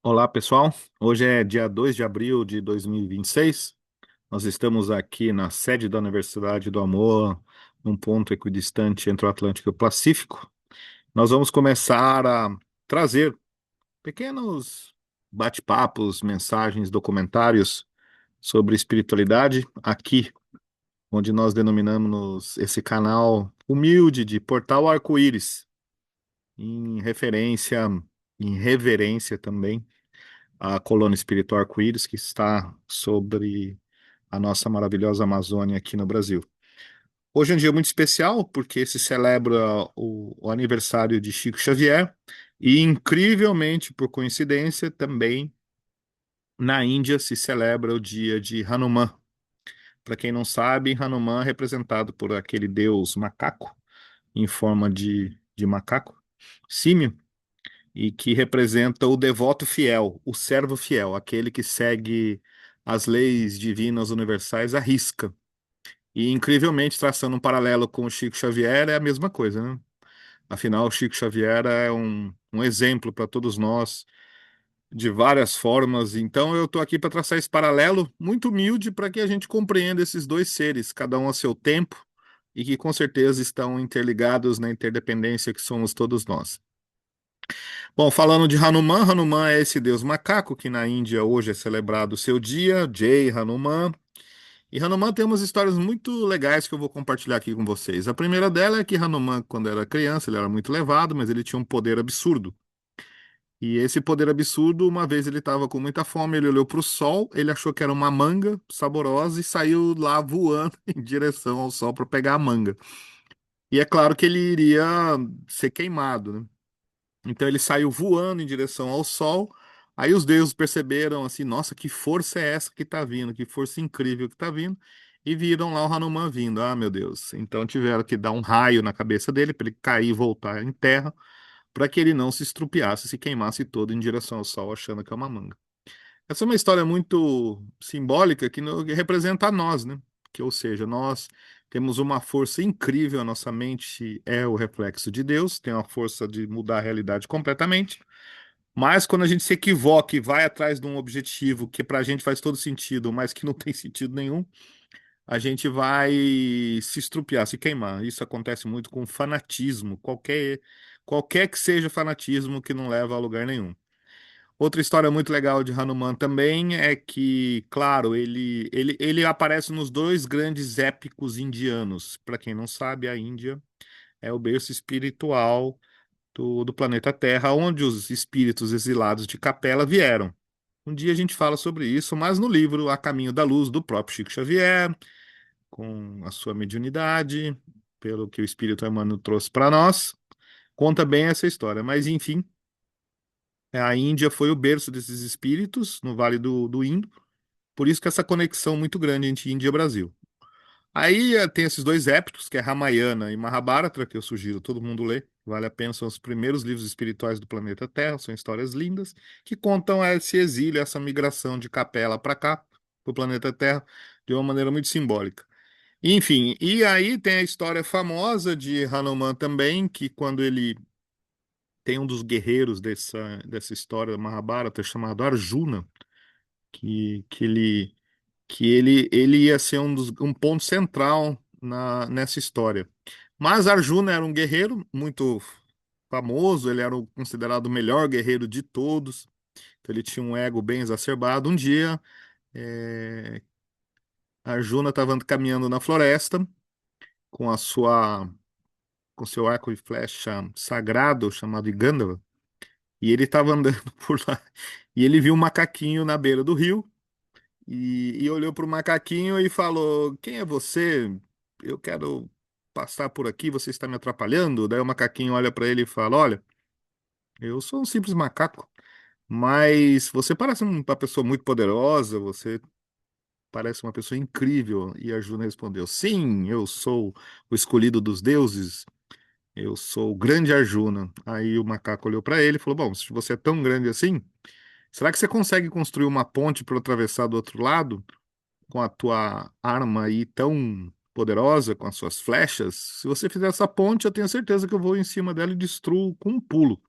Olá, pessoal. Hoje é dia 2 de abril de 2026. Nós estamos aqui na sede da Universidade do Amor, num ponto equidistante entre o Atlântico e o Pacífico. Nós vamos começar a trazer pequenos bate-papos, mensagens, documentários sobre espiritualidade aqui, onde nós denominamos esse canal humilde de Portal Arco-Íris, em referência, em reverência também a colônia espiritual Arco-Íris, que está sobre a nossa maravilhosa Amazônia aqui no Brasil. Hoje é um dia muito especial, porque se celebra o aniversário de Chico Xavier, e incrivelmente, por coincidência, também na Índia se celebra o dia de Hanuman. Para quem não sabe, Hanuman é representado por aquele deus macaco, em forma de macaco, símio, e que representa o devoto fiel, o servo fiel, aquele que segue as leis divinas universais à risca. E, incrivelmente, traçando um paralelo com o Chico Xavier, é a mesma coisa, né? Afinal, o Chico Xavier é um exemplo para todos nós, de várias formas. Então, eu estou aqui para traçar esse paralelo muito humilde para que a gente compreenda esses dois seres, cada um a seu tempo, e que com certeza estão interligados na interdependência que somos todos nós. Bom, falando de Hanuman, Hanuman é esse deus macaco que na Índia hoje é celebrado o seu dia, Jai Hanuman. E Hanuman tem umas histórias muito legais que eu vou compartilhar aqui com vocês. A primeira dela é que Hanuman, quando era criança, ele era muito levado, mas ele tinha um poder absurdo. E esse poder absurdo, uma vez ele estava com muita fome, ele olhou para o sol, ele achou que era uma manga saborosa e saiu lá voando em direção ao sol para pegar a manga. E é claro que ele iria ser queimado, né? Então ele saiu voando em direção ao sol. Aí os deuses perceberam assim, nossa, que força é essa que tá vindo? Que força incrível que tá vindo? E viram lá o Hanuman vindo. Ah, meu Deus. Então tiveram que dar um raio na cabeça dele para ele cair e voltar em terra, para que ele não se estrupiasse, se queimasse todo em direção ao sol, achando que é uma manga. Essa é uma história muito simbólica que representa a nós, né? Que, ou seja, nós temos uma força incrível, a nossa mente é o reflexo de Deus, tem uma força de mudar a realidade completamente. Mas quando a gente se equivoca e vai atrás de um objetivo que para a gente faz todo sentido, mas que não tem sentido nenhum, a gente vai se estrupiar, se queimar. Isso acontece muito com fanatismo, qualquer que seja fanatismo que não leva a lugar nenhum. Outra história muito legal de Hanuman também é que, claro, ele aparece nos dois grandes épicos indianos. Para quem não sabe, a Índia é o berço espiritual do planeta Terra, onde os espíritos exilados de Capela vieram. Um dia a gente fala sobre isso, mas no livro A Caminho da Luz, do próprio Chico Xavier, com a sua mediunidade, pelo que o Espírito Emmanuel trouxe para nós, conta bem essa história. Mas, enfim, a Índia foi o berço desses espíritos, no Vale do Indo, por isso que essa conexão muito grande entre Índia e Brasil. Aí tem esses dois épicos, que é Ramayana e Mahabharata, que eu sugiro todo mundo ler. Vale a pena, são os primeiros livros espirituais do planeta Terra, são histórias lindas, que contam esse exílio, essa migração de Capela para cá, para o planeta Terra, de uma maneira muito simbólica. Enfim, e aí tem a história famosa de Hanuman também, que quando ele tem um dos guerreiros dessa história do Mahabharata, chamado Arjuna, que ele ia ser um ponto central nessa história. Mas Arjuna era um guerreiro muito famoso, ele era considerado o melhor guerreiro de todos, então ele tinha um ego bem exacerbado. Um dia, eh, Arjuna estava caminhando na floresta com a sua com seu arco e flecha sagrado chamado Gandalf, e ele estava andando por lá e ele viu um macaquinho na beira do rio. E olhou para o macaquinho e falou: Quem é você? Eu quero passar por aqui, você está me atrapalhando? Daí o macaquinho olha para ele e fala: Olha, eu sou um simples macaco, mas você parece uma pessoa muito poderosa, você parece uma pessoa incrível. E Arjuna respondeu: Sim, eu sou o escolhido dos deuses, eu sou o grande Arjuna. Aí o macaco olhou para ele e falou: Bom, se você é tão grande assim, será que você consegue construir uma ponte para eu atravessar do outro lado? Com a tua arma aí tão poderosa, com as suas flechas, se você fizer essa ponte, eu tenho certeza que eu vou em cima dela e destruo com um pulo.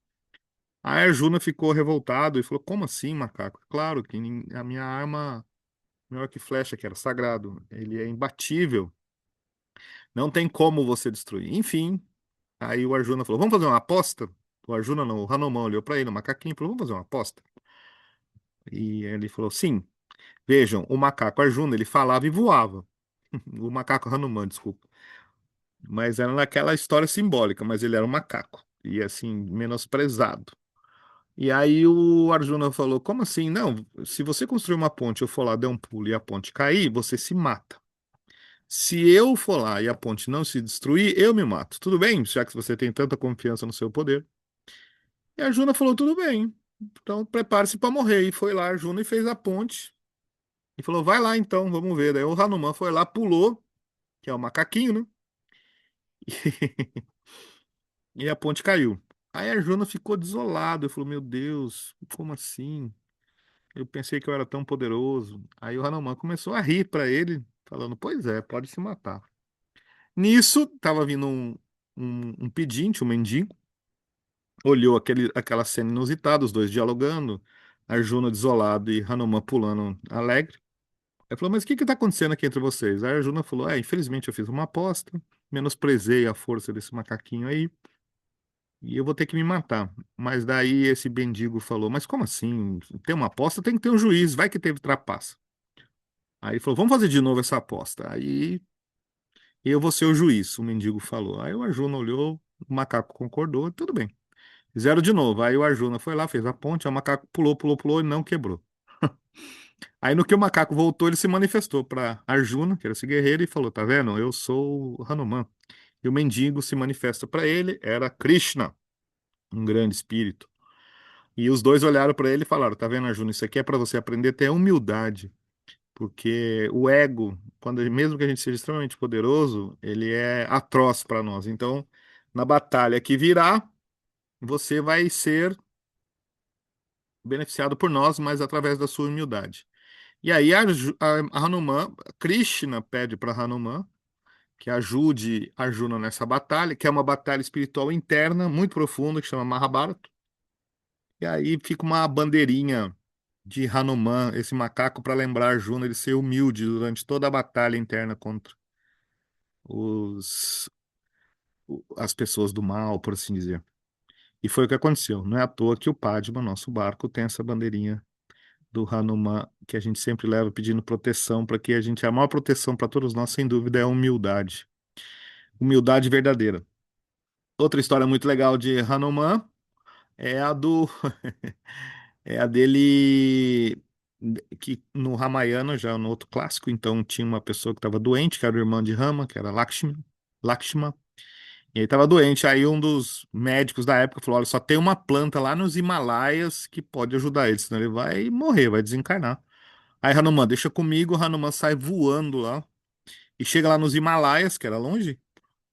Aí a Arjuna ficou revoltado e falou: Como assim, macaco? Claro que a minha arma, meu arco e flecha, que era sagrado, ele é imbatível. Não tem como você destruir. Enfim, aí o Arjuna falou: Vamos fazer uma aposta? O Arjuna não, o Hanuman olhou pra ele, o macaquinho, e falou: Vamos fazer uma aposta? E ele falou: Sim. Vejam, o macaco Arjuna, ele falava e voava. O macaco Hanuman, desculpa. Mas era naquela história simbólica, mas ele era um macaco. E assim, menosprezado. E aí o Arjuna falou: Como assim? Não, se você construir uma ponte, eu for lá, der um pulo e a ponte cair, você se mata. Se eu for lá e a ponte não se destruir, eu me mato. Tudo bem, já que você tem tanta confiança no seu poder. E a Arjuna falou: Tudo bem. Então prepare-se para morrer. E foi lá, Arjuna, e fez a ponte. E falou: Vai lá então, vamos ver. Daí o Hanuman foi lá, pulou, que é o macaquinho, né? E a ponte caiu. Aí a Arjuna ficou desolado. Ele falou: Meu Deus, como assim? Eu pensei que eu era tão poderoso. Aí o Hanuman começou a rir para ele, falando: Pois é, pode se matar. Nisso, tava vindo um pedinte, um mendigo, olhou aquela cena inusitada, os dois dialogando, Arjuna desolado e Hanuman pulando alegre. Ele falou: Mas o que que tá acontecendo aqui entre vocês? Aí Arjuna falou: Infelizmente eu fiz uma aposta, menosprezei a força desse macaquinho aí. E eu vou ter que me matar. Mas daí esse mendigo falou: Mas como assim? Tem uma aposta, tem que ter um juiz, vai que teve trapaça. Aí ele falou: Vamos fazer de novo essa aposta. Aí eu vou ser o juiz, o mendigo falou. Aí o Arjuna olhou, o macaco concordou, tudo bem. Fizeram de novo. Aí o Arjuna foi lá, fez a ponte, o macaco pulou, pulou, pulou e não quebrou. Aí no que o macaco voltou, ele se manifestou para Arjuna, que era esse guerreiro, e falou: Tá vendo? Eu sou o Hanuman. E o mendigo se manifesta para ele, era Krishna, um grande espírito. E os dois olharam para ele e falaram: Tá vendo, Arjuna? Isso aqui é para você aprender a ter humildade. Porque o ego, mesmo que a gente seja extremamente poderoso, ele é atroz para nós. Então, na batalha que virá, você vai ser beneficiado por nós, mas através da sua humildade. E aí a Hanuman, Krishna pede para Hanuman que ajude Arjuna nessa batalha, que é uma batalha espiritual interna muito profunda, que chama Mahabharata. E aí fica uma bandeirinha de Hanuman, esse macaco, para lembrar Arjuna de ser humilde durante toda a batalha interna contra os, as pessoas do mal, por assim dizer. E foi o que aconteceu. Não é à toa que o Padma, nosso barco, tem essa bandeirinha do Hanuman que a gente sempre leva pedindo proteção para que a maior proteção para todos nós, sem dúvida, é a humildade. Humildade verdadeira. Outra história muito legal de Hanuman é a do é a dele que no Ramayana, já no outro clássico, então tinha uma pessoa que estava doente, que era o irmão de Rama, que era Lakshma. E ele estava doente. Aí um dos médicos da época falou: Olha, só tem uma planta lá nos Himalaias que pode ajudar ele, senão ele vai morrer, vai desencarnar. Aí Hanuman, deixa comigo. Hanuman sai voando lá e chega lá nos Himalaias, que era longe,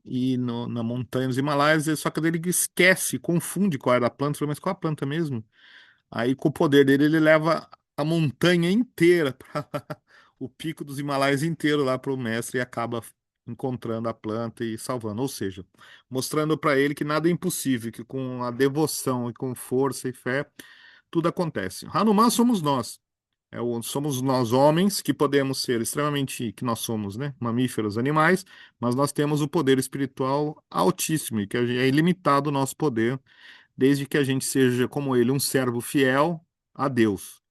e na montanha dos Himalaias, só que ele esquece, confunde qual era a planta. Fala, mas qual a planta mesmo? Aí, com o poder dele, ele leva a montanha inteira, o pico dos Himalaias inteiro lá para o mestre e acaba encontrando a planta e salvando. Ou seja, mostrando para ele que nada é impossível, que com a devoção e com força e fé, tudo acontece. Hanuman somos nós. Somos nós homens que podemos ser extremamente, que nós somos, né? Mamíferos, animais, mas nós temos o poder espiritual altíssimo e que é ilimitado o nosso poder desde que a gente seja, como ele, um servo fiel a Deus.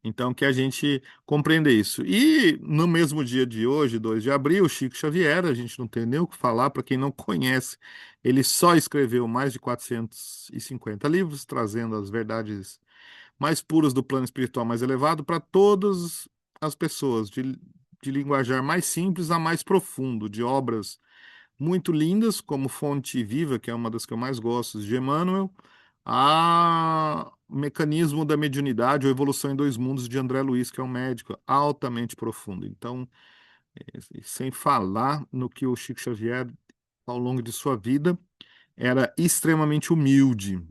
Então, que a gente compreenda isso. E no mesmo dia de hoje, 2 de abril, Chico Xavier, a gente não tem nem o que falar, para quem não conhece, ele só escreveu mais de 450 livros, trazendo as verdades mais puras do plano espiritual mais elevado para todas as pessoas, de linguajar mais simples a mais profundo, de obras muito lindas, como Fonte Viva, que é uma das que eu mais gosto, de Emmanuel, a Mecanismo da Mediunidade ou Evolução em Dois Mundos, de André Luiz, que é um médico altamente profundo. Então, sem falar no que o Chico Xavier, ao longo de sua vida, era extremamente humilde,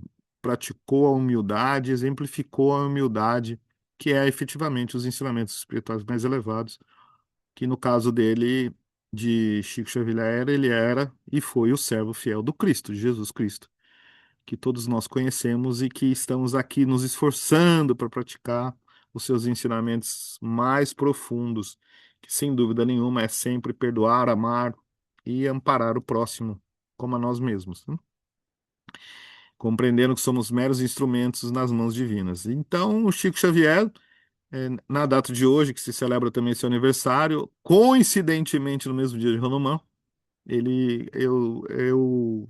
praticou a humildade, exemplificou a humildade, que é efetivamente os ensinamentos espirituais mais elevados que no caso dele, de Chico Xavier, ele era e foi o servo fiel do Cristo, de Jesus Cristo. que todos nós conhecemos e que estamos aqui nos esforçando para praticar os seus ensinamentos mais profundos, que sem dúvida nenhuma é sempre perdoar, amar e amparar o próximo como a nós mesmos, né? Compreendendo que somos meros instrumentos nas mãos divinas. Então, o Chico Xavier, na data de hoje, que se celebra também seu aniversário, coincidentemente no mesmo dia de Hanuman, eu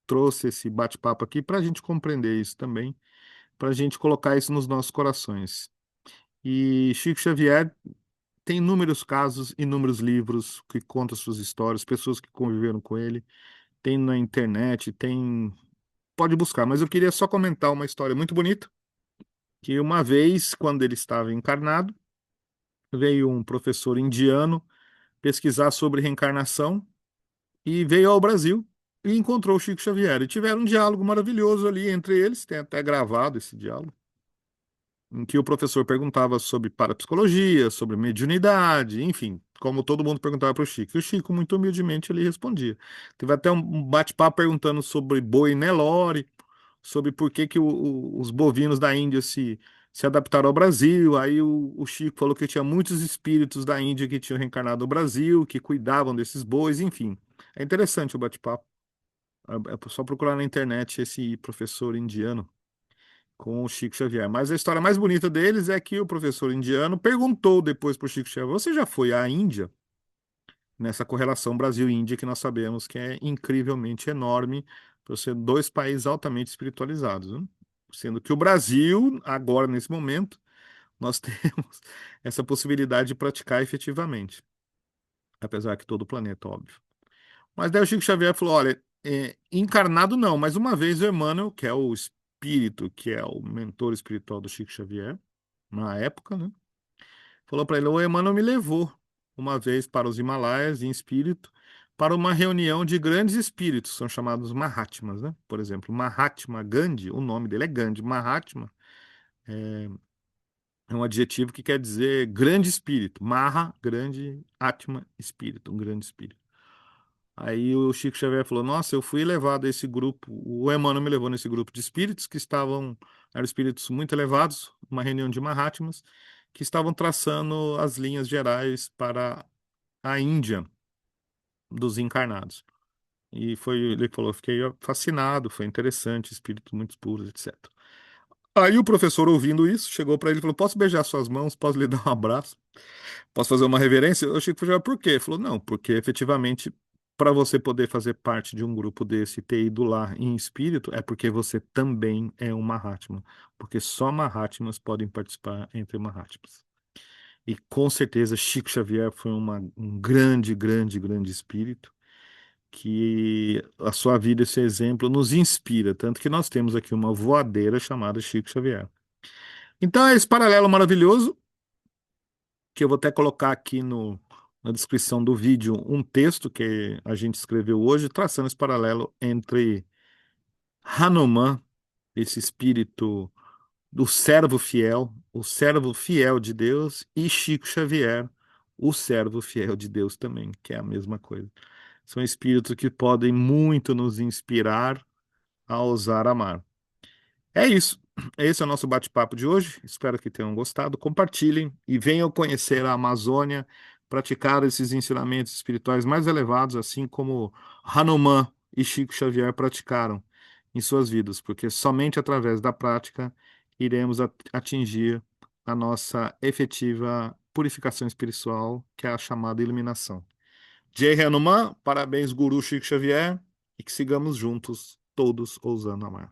trouxe esse bate-papo aqui para a gente compreender isso também, para a gente colocar isso nos nossos corações. E Chico Xavier tem inúmeros casos, inúmeros livros que contam suas histórias, pessoas que conviveram com ele, tem na internet, tem. Pode buscar, mas eu queria só comentar uma história muito bonita, que uma vez, quando ele estava encarnado, veio um professor indiano pesquisar sobre reencarnação e veio ao Brasil e encontrou o Chico Xavier. E tiveram um diálogo maravilhoso ali entre eles, tem até gravado esse diálogo, em que o professor perguntava sobre parapsicologia, sobre mediunidade, enfim, como todo mundo perguntava para o Chico. E o Chico, muito humildemente, ele respondia. Teve até um bate-papo perguntando sobre boi Nelore, sobre por que que os bovinos da Índia se adaptaram ao Brasil. Aí o Chico falou que tinha muitos espíritos da Índia que tinham reencarnado no Brasil, que cuidavam desses bois, enfim. É interessante o bate-papo. É só procurar na internet esse professor indiano com o Chico Xavier. Mas a história mais bonita deles é que o professor indiano perguntou depois para o Chico Xavier: Você já foi à Índia? Nessa correlação Brasil-Índia que nós sabemos que é incrivelmente enorme, por ser dois países altamente espiritualizados, né? Sendo que o Brasil, agora nesse momento, nós temos essa possibilidade de praticar efetivamente, apesar que todo o planeta, óbvio. Mas daí o Chico Xavier falou: olha, encarnado não, mas uma vez o Emmanuel, que é o espírito, que é o mentor espiritual do Chico Xavier, na época, né? Falou para ele: o Emmanuel me levou uma vez para os Himalaias em espírito para uma reunião de grandes espíritos, são chamados Mahatmas, né? Por exemplo, Mahatma Gandhi, o nome dele é Gandhi. Mahatma é um adjetivo que quer dizer grande espírito. Maha, grande, Atma, espírito, um grande espírito. Aí o Chico Xavier falou: Nossa, eu fui levado a esse grupo. O Emmanuel me levou nesse grupo de espíritos que eram espíritos muito elevados, uma reunião de Mahatmas, que estavam traçando as linhas gerais para a Índia dos encarnados. E foi, ele falou: Fiquei fascinado, foi interessante, espíritos muito puros, etc. Aí o professor, ouvindo isso, chegou para ele e falou: Posso beijar suas mãos? Posso lhe dar um abraço? Posso fazer uma reverência? Eu achei que foi por quê? Ele falou, não, porque efetivamente, para você poder fazer parte de um grupo desse e ter ido lá em espírito, é porque você também é um Mahatma. Porque só Mahatmas podem participar entre Mahatmas. E com certeza Chico Xavier foi um grande, grande, grande espírito, que a sua vida, esse exemplo, nos inspira. Tanto que nós temos aqui uma voadeira chamada Chico Xavier. Então é esse paralelo maravilhoso que eu vou até colocar aqui na descrição do vídeo um texto que a gente escreveu hoje, traçando esse paralelo entre Hanuman, esse espírito do servo fiel, o servo fiel de Deus, e Chico Xavier, o servo fiel de Deus também, que é a mesma coisa. São espíritos que podem muito nos inspirar a ousar amar. É isso. Esse é o nosso bate-papo de hoje. Espero que tenham gostado. Compartilhem e venham conhecer a Amazônia, praticar esses ensinamentos espirituais mais elevados, assim como Hanuman e Chico Xavier praticaram em suas vidas, porque somente através da prática iremos atingir a nossa efetiva purificação espiritual, que é a chamada iluminação. Jai Hanuman, parabéns, Guru Chico Xavier, e que sigamos juntos, todos ousando amar.